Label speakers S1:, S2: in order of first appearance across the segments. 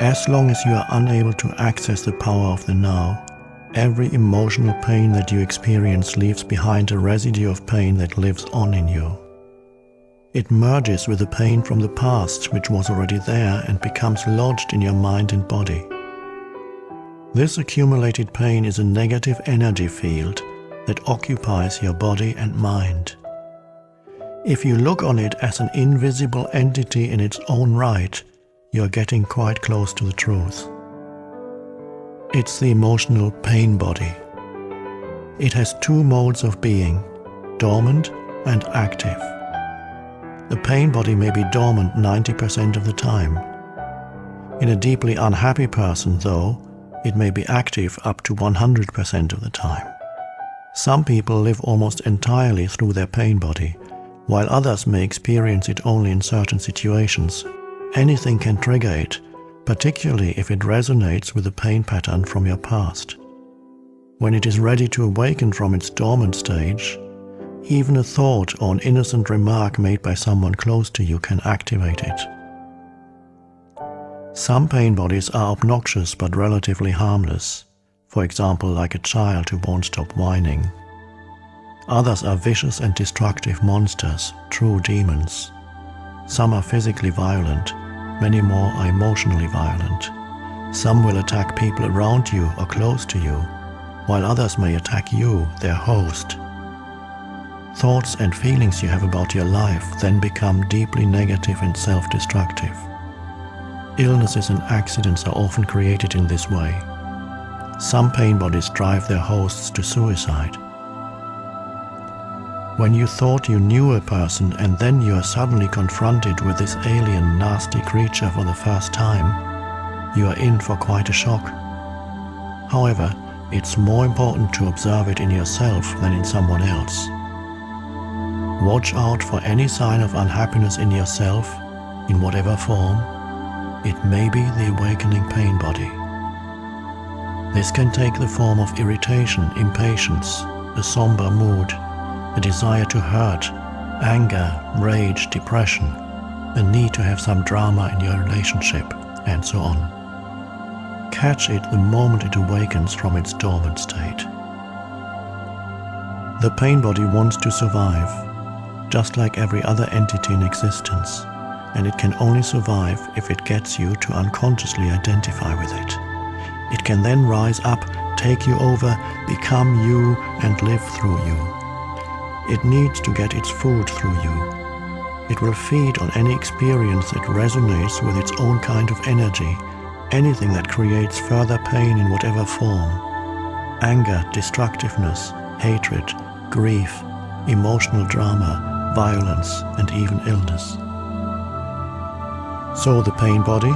S1: As long as you are unable to access the power of the now, every emotional pain that you experience leaves behind a residue of pain that lives on in you. It merges with the pain from the past, which was already there, and becomes lodged in your mind and body. This accumulated pain is a negative energy field that occupies your body and mind. If you look on it as an invisible entity in its own right, you are getting quite close to the truth. It's the emotional pain body. It has two modes of being, dormant and active. The pain body may be dormant 90% of the time. In a deeply unhappy person, though, it may be active up to 100% of the time. Some people live almost entirely through their pain body, while others may experience it only in certain situations. Anything can trigger it, particularly if it resonates with a pain pattern from your past. When it is ready to awaken from its dormant stage, even a thought or an innocent remark made by someone close to you can activate it. Some pain bodies are obnoxious but relatively harmless, for example like a child who won't stop whining. Others are vicious and destructive monsters, true demons. Some are physically violent, many more are emotionally violent. Some will attack people around you or close to you, while others may attack you, their host. Thoughts and feelings you have about your life then become deeply negative and self-destructive. Illnesses and accidents are often created in this way. Some pain bodies drive their hosts to suicide. When you thought you knew a person and then you are suddenly confronted with this alien, nasty creature for the first time, you are in for quite a shock. However, it's more important to observe it in yourself than in someone else. Watch out for any sign of unhappiness in yourself, in whatever form. It may be the awakening pain body. This can take the form of irritation, impatience, a somber mood, a desire to hurt, anger, rage, depression, a need to have some drama in your relationship, and so on. Catch it the moment it awakens from its dormant state. The pain body wants to survive, just like every other entity in existence, and it can only survive if it gets you to unconsciously identify with it. It can then rise up, take you over, become you, and live through you. It needs to get its food through you. It will feed on any experience that resonates with its own kind of energy, anything that creates further pain in whatever form. Anger, destructiveness, hatred, grief, emotional drama, violence, and even illness. So the pain body,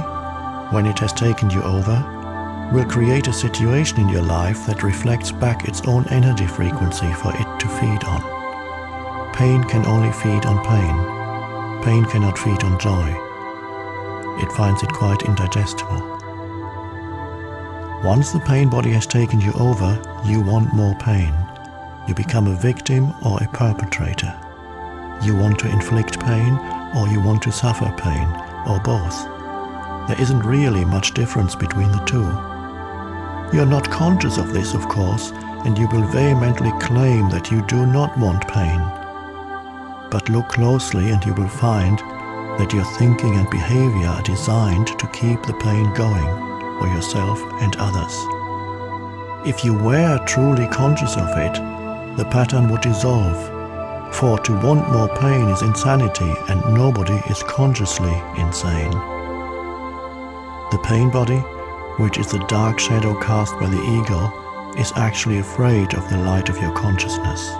S1: when it has taken you over, will create a situation in your life that reflects back its own energy frequency for it to feed on. Pain can only feed on pain. Pain cannot feed on joy. It finds it quite indigestible. Once the pain body has taken you over, you want more pain. You become a victim or a perpetrator. You want to inflict pain or you want to suffer pain, or both. There isn't really much difference between the two. You're not conscious of this, of course, and you will vehemently claim that you do not want pain. But look closely and you will find that your thinking and behavior are designed to keep the pain going for yourself and others. If you were truly conscious of it, the pattern would dissolve, for to want more pain is insanity and nobody is consciously insane. The pain body, which is the dark shadow cast by the ego, is actually afraid of the light of your consciousness.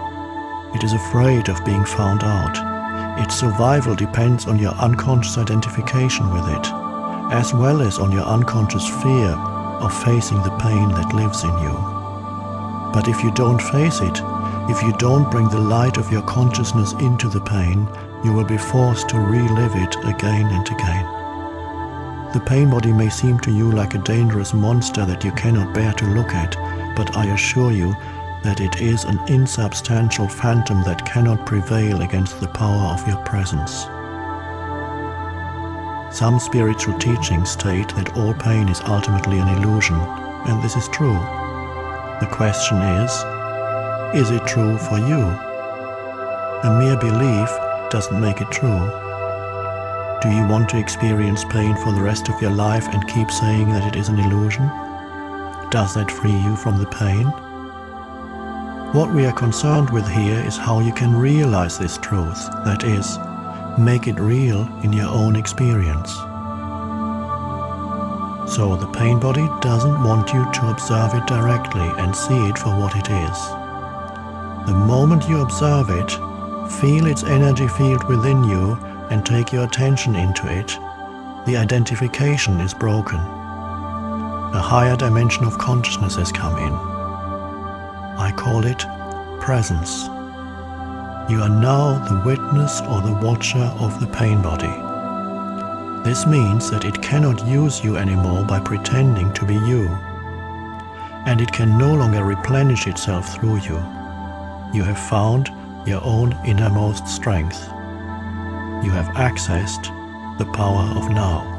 S1: It is afraid of being found out. Its survival depends on your unconscious identification with it, as well as on your unconscious fear of facing the pain that lives in you. But if you don't face it, if you don't bring the light of your consciousness into the pain, you will be forced to relive it again and again. The pain body may seem to you like a dangerous monster that you cannot bear to look at, but I assure you that it is an insubstantial phantom that cannot prevail against the power of your presence. Some spiritual teachings state that all pain is ultimately an illusion, and this is true. The question is it true for you? A mere belief doesn't make it true. Do you want to experience pain for the rest of your life and keep saying that it is an illusion? Does that free you from the pain? What we are concerned with here is how you can realize this truth, that is, make it real in your own experience. So the pain body doesn't want you to observe it directly and see it for what it is. The moment you observe it, feel its energy field within you and take your attention into it, the identification is broken. A higher dimension of consciousness has come in. I call it presence. You are now the witness or the watcher of the pain body. This means that it cannot use you anymore by pretending to be you, and it can no longer replenish itself through you. You have found your own innermost strength. You have accessed the power of now.